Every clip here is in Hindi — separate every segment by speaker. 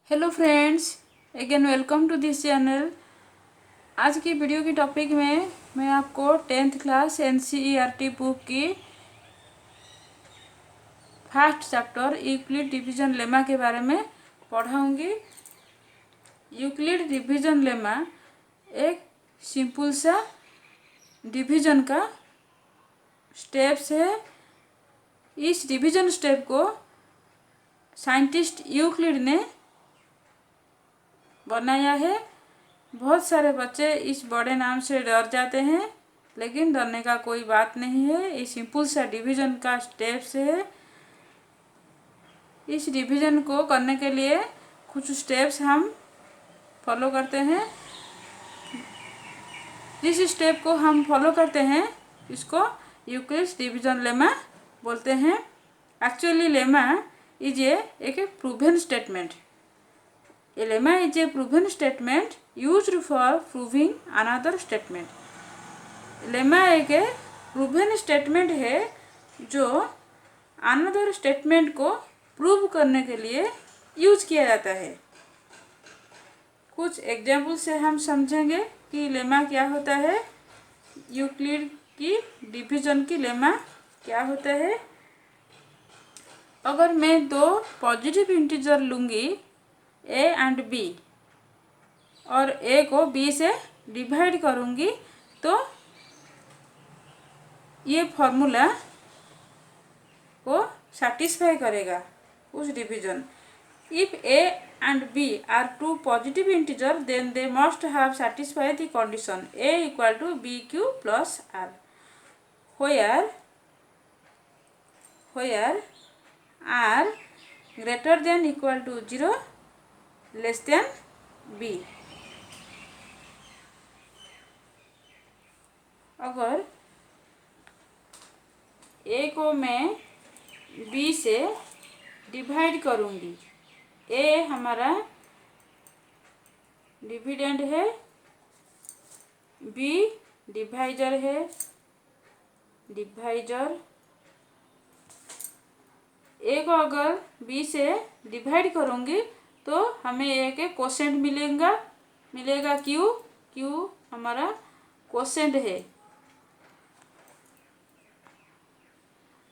Speaker 1: Hello friends, again welcome to this channel. आज की वीडियो की टॉपिक में मैं आपको 10th क्लास एनसीईआरटी बुक की first chapter Euclid division lemma के बारे में पढ़ाऊंगी। यूक्लिड डिवीजन लेमा एक सिंपल सा डिवीजन का स्टेप्स है। इस डिवीजन स्टेप को साइंटिस्ट यूक्लिड ने बनाया है। बहुत सारे बच्चे इस बड़े नाम से डर जाते हैं, लेकिन डरने का कोई बात नहीं है। ये सिंपल सा डिवीजन का स्टेप्स है। इस डिवीजन को करने के लिए कुछ स्टेप्स हम फॉलो करते हैं। जिस स्टेप को हम फॉलो करते हैं इसको यूक्लिड्स डिवीजन लेमा बोलते हैं। एक्चुअली लेमा इज एक proven statement. A lemma is a proven statement used for proving another statement. Lemma एक प्रूवन स्टेटमेंट है जो अनदर स्टेटमेंट को प्रूव करने के लिए यूज किया जाता है। कुछ एग्जाम्पल से हम समझेंगे कि लेमा क्या होता है, यूक्लिड की डिवीजन की लेमा क्या होता है। अगर मैं दो पॉजिटिव इंटीजर लूँगी ए एंड बी और ए को बी से डिवाइड करूँगी तो ये फॉर्मूला को सेटिस्फाई करेगा उस division. If A and B are two positive integer then they must have satisfy the condition A equal to B Q plus R where R greater than equal to 0 less than B. अगर ए को मैं बी से डिवाइड करूँगी, ए हमारा डिविडेंड है, बी डिवाइजर है, डिवाइजर। ए को अगर बी से डिवाइड करूँगी तो हमें ए के कोसेंट मिलेगा क्यू हमारा कोसेंट है।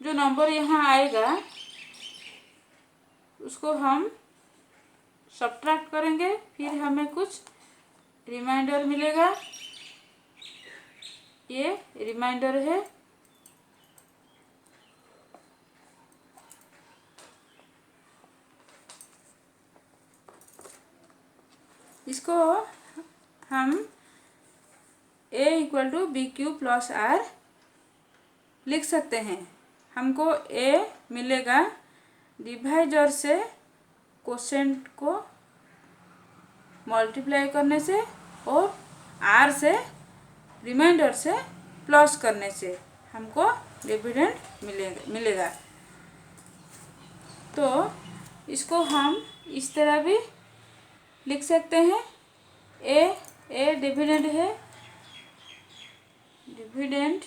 Speaker 1: जो नंबर यहाँ आएगा उसको हम सब्ट्रैक्ट करेंगे, फिर हमें कुछ रिमाइंडर मिलेगा। ये रिमाइंडर है। इसको हम a equal to B Q plus R लिख सकते हैं। हमको a मिलेगा डिवाइजर से कोसेंट को मल्टीप्लाई करने से और r से रिमाइंडर से प्लस करने से हमको डिविडेंड मिलेगा। तो इसको हम इस तरह भी लिख सकते हैं। ए डिविडेंड है, डिविडेंड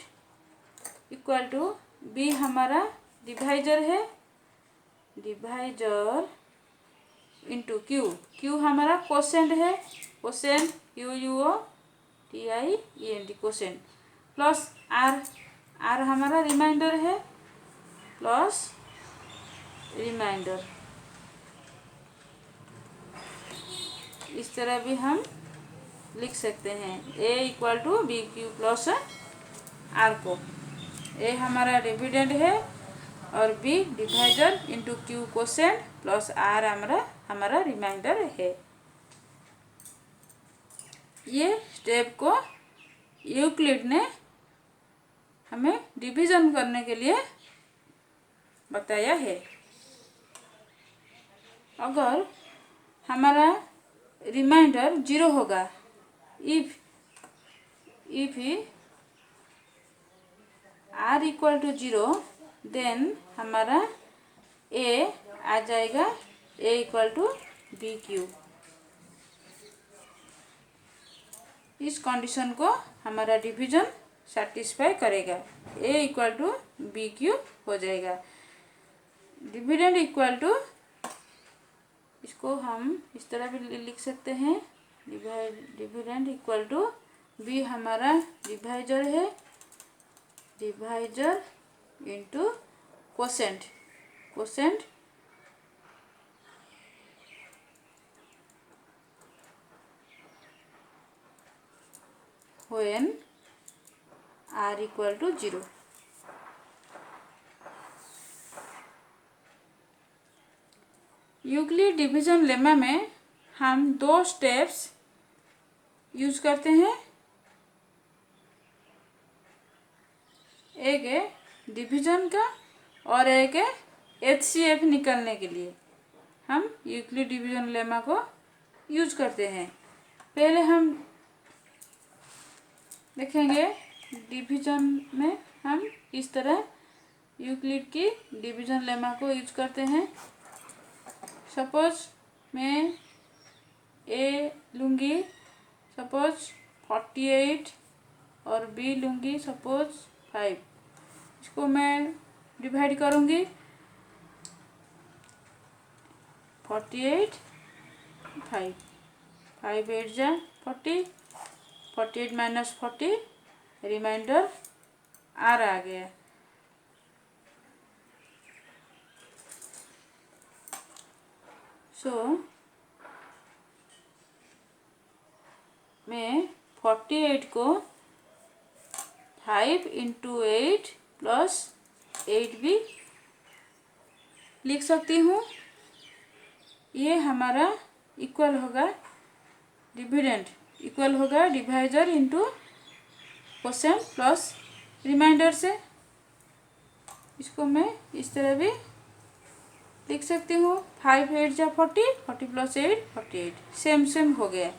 Speaker 1: इक्वल टू बी हमारा डिवाइजर है, डिवाइजर इंटू क्यू हमारा कोसेंट है, quotient QUOTIENT quotient, plus are हमारा रिमाइंडर है, प्लस रिमाइंडर। इस तरह भी हम लिख सकते हैं। ए equal to B Q plus are को, ए हमारा डिविडेंड है और B divisor into Q quotient plus are हमारा रिमाइंडर है। ये स्टेप को यूक्लिड ने हमें डिवीजन करने के लिए बताया है। अगर हमारा रिमाइंडर 0 होगा, if R equal to 0 then हमारा ए आ जाएगा A equal to B Q. इस कंडीशन को हमारा डिवीजन सेटिस्फाई करेगा, A equal to B Q हो जाएगा। डिविडेंड इक्वल टू इसको हम इस तरह भी लिख सकते हैं, डिविडेंड इक्वल टू बी हमारा डिवाइजर है, divisor into quotient, quotient when r equal to 0। Euclid division lemma में हम दो स्टेप्स यूज करते हैं, एक है डिवीजन का और एक है HCF निकालने के लिए हम यूक्लिड डिवीजन लेमा को यूज करते हैं। पहले हम देखेंगे डिवीजन में हम इस तरह यूक्लिड की डिवीजन लेमा को यूज करते हैं। सपोज मैं ए लूँगी सपोज 48 और बी लूँगी सपोज 5। इसको मैं डिवाइड करूँगी 48 5, 5 8 जा 40, 48 माइनस 40 रिमाइंडर आर आ गया। सो मैं 48 को 5 इंटू 8 प्लस 8 भी लिख सकती हूँ। ये हमारा इक्वल होगा डिविडेंड इक्वल होगा divisor into quotient plus remainder से। इसको मैं इस तरह भी लिख सकती हूँ 5 8 जा 40, 40 प्लस 8 48, सेम सेम हो गया।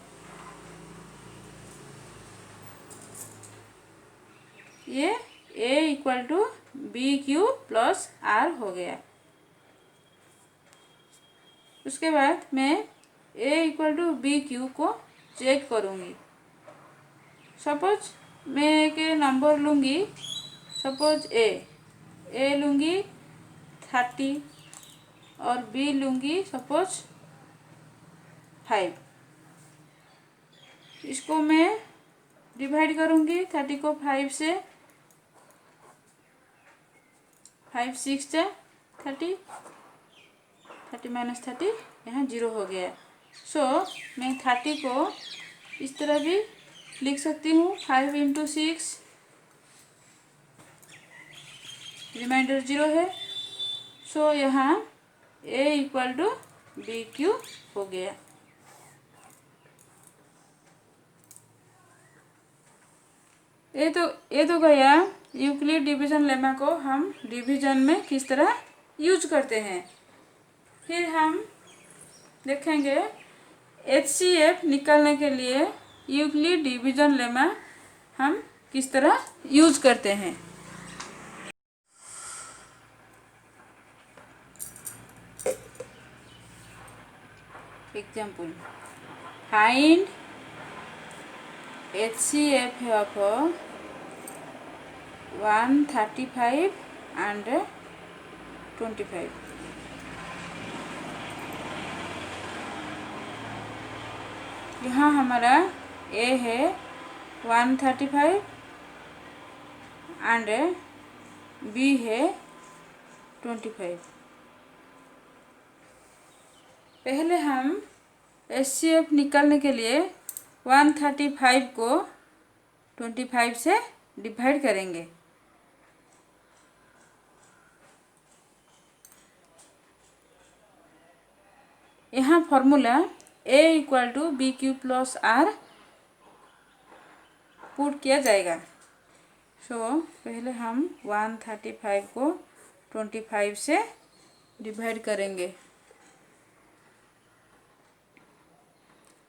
Speaker 1: ये a equal to B Q plus R हो गया। उसके बाद मैं a equal to B Q को चेक करूँगी। सपोज मैं एक नंबर लूँगी, सपोज ए लूँगी 30 और बी लूँगी सपोज 5। इसको मैं डिवाइड करूँगी 30 को 5 से, 5 6 जा 30, 30 माइनस 30 यहाँ 0 हो गया। सो मैं 30 को इस तरह भी लिख सकती हूँ 5 इंटू 6, रिमाइंडर 0 है। सो यहाँ a equal to B Q हो गया। ये तो गया यूक्लिड डिवीजन लेमा को हम डिवीजन में किस तरह यूज करते हैं। फिर हम देखेंगे HCF निकालने के लिए यूक्लिड डिवीजन लेमा हम किस तरह यूज करते हैं। Example, find HCF of 135 and 25। यहाँ हमारा A है 135 एंड B है 25। पहले हम HCF निकालने के लिए 135 को 25 से डिवाइड करेंगे। यहाँ formula A equal to B Q plus R put किया जाएगा। सो पहले हम 135 को 25 से डिवाइड करेंगे।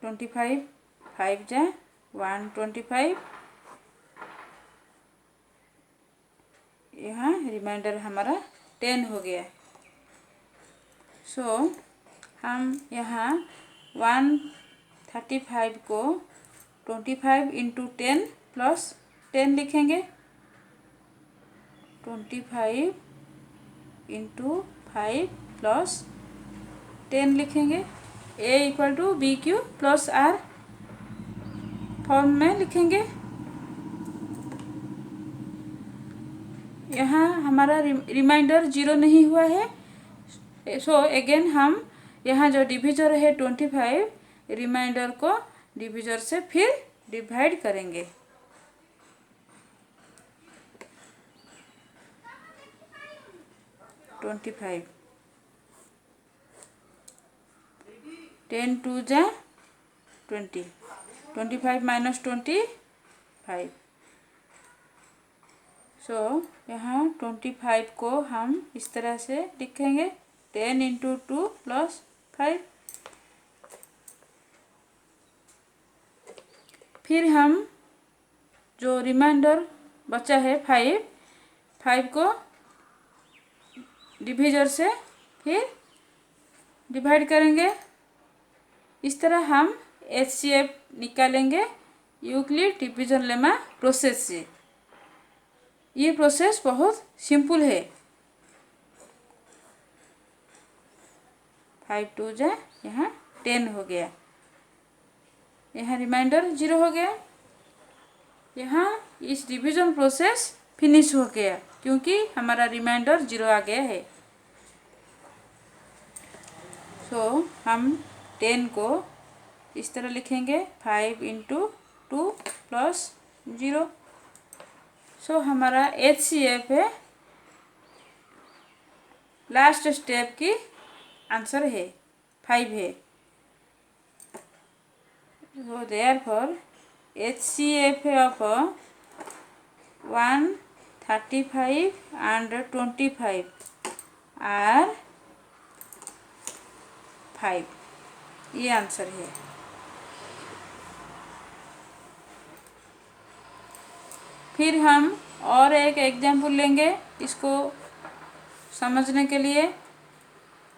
Speaker 1: 25 5 जा 125, यहाँ रिमाइंडर हमारा 10 हो गया। सो हम यहाँ 135 को 25 इंटू 10 प्लस 10 लिखेंगे, 25 इंटू 5 प्लस 10 लिखेंगे। A equal to B Q plus R form में लिखेंगे। यहाँ हमारा रिमाइंडर 0 नहीं हुआ है, सो अगेन हम यहाँ जो डिविजर है 25, रिमाइंडर को डिविजर से फिर डिवाइड करेंगे। ट्वेंटी 10 2 जा 20, 25 माइनस 25। सो यहाँ 25 को हम इस तरह से लिखेंगे 10 इंटू 2 प्लस 5। फिर हम जो रिमाइंडर बचा है 5 को डिविजर से फिर डिवाइड करेंगे। इस तरह हम HCF निकालेंगे यूक्लिड डिवीजन लेमा प्रोसेस से। ये प्रोसेस बहुत सिंपल है। 5 2 जा यहाँ 10 हो गया, यहाँ रिमाइंडर 0 हो गया। यहाँ इस डिवीजन प्रोसेस फिनिश हो गया क्योंकि हमारा रिमाइंडर 0 आ गया है। सो हम 10 को इस तरह लिखेंगे 5 इंटू 2 प्लस 0। सो हमारा HCF है, लास्ट स्टेप की आंसर है 5 है। So therefore HCF of 135 and 25 are 5, ये आंसर है। फिर हम और एक एग्जाम्पल लेंगे इसको समझने के लिए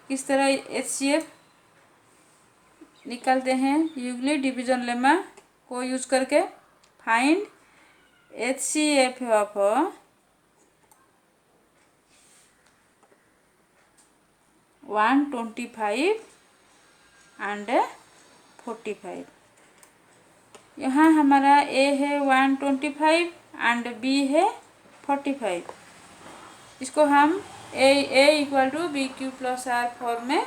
Speaker 1: किस तरह HCF निकालते हैं यूक्लिड डिवीजन लेमा को यूज करके। Find HCF of 125 and 45। यहाँ हमारा A है 125 एंड B है 45। इसको हम A equal to B Q plus R form में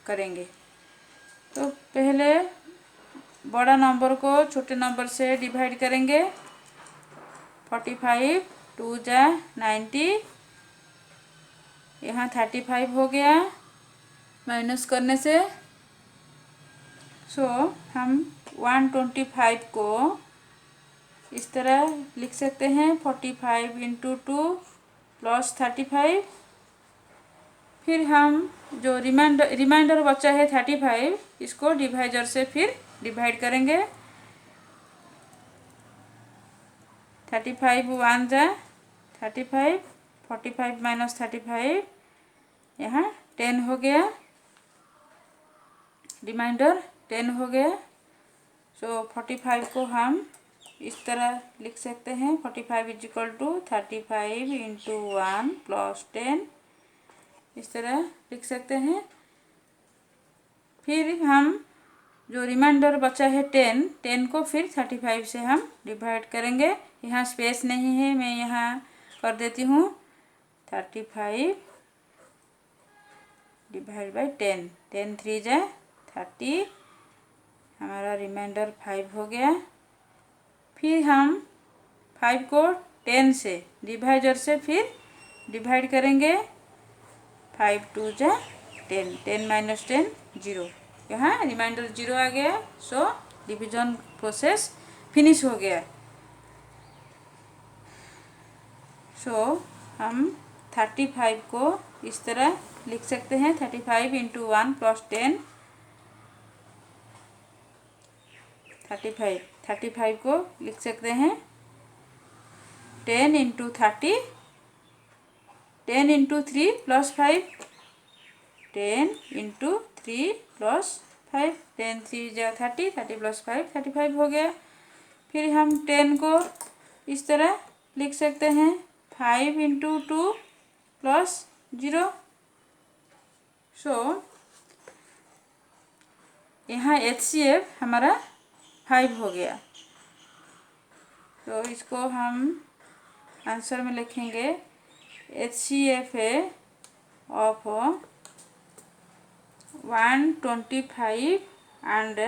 Speaker 1: करेंगे। तो पहले बड़ा नंबर को छोटे नंबर से डिवाइड करेंगे। 45 2 जा 90, यहाँ 35 हो गया माइनस करने से। सो हम 125 को इस तरह लिख सकते हैं 45 इंटू 2 प्लस 35। फिर हम जो रिमाइंडर बचा है 35, इसको डिवाइजर से फिर डिवाइड करेंगे। 35 1 जा 35, 45 माइनस 35, यहाँ 10 हो गया, रिमाइंडर 10 हो गया। सो 45 को हम इस तरह लिख सकते हैं 45 is equal to 35 into 1 plus 10, इस तरह लिख सकते हैं। फिर हम जो रिमाइंडर बचा है 10 को फिर 35 से हम डिवाइड करेंगे। यहाँ स्पेस नहीं है, मैं यहाँ कर देती हूँ 35 डिवाइड बाई 10, 10 3 जा 30, हमारा रिमाइंडर 5 हो गया। फिर हम 5 को 10 से डिवाइजर से फिर डिवाइड करेंगे। 5 2 जा 10, 10 माइनस 10 0, यहाँ रिमाइंडर 0 आ गया। सो डिवीजन प्रोसेस फिनिश हो गया। सो हम 35 को इस तरह लिख सकते हैं 35 इंटू 1 प्लस 10, 35 को लिख सकते हैं 10 into 30, 10 into 3 plus 5, 10 into 3 plus 5, 10 3 जा 30, 30 प्लस 5 35 हो गया। फिर हम 10 को इस तरह लिख सकते हैं 5 इंटू 2 प्लस 0। सो यहाँ HCF हमारा 5 हो गया। तो इसको हम आंसर में लिखेंगे HCF ऑफ 125 एंड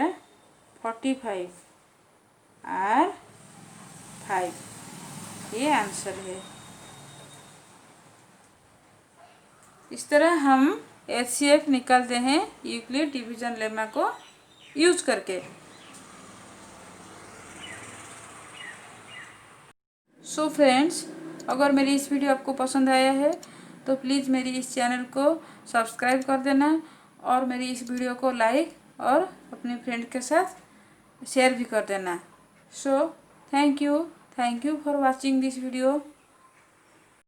Speaker 1: 45 आर 5। ये आंसर है। इस तरह हम HCF निकालते हैं यूक्लिड डिवीजन लेमा को यूज करके। सो फ्रेंड्स, अगर मेरी इस वीडियो आपको पसंद आया है तो प्लीज़ मेरी इस चैनल को सब्सक्राइब कर देना और मेरी इस वीडियो को लाइक और अपने फ्रेंड के साथ शेयर भी कर देना। So thank you for watching this video.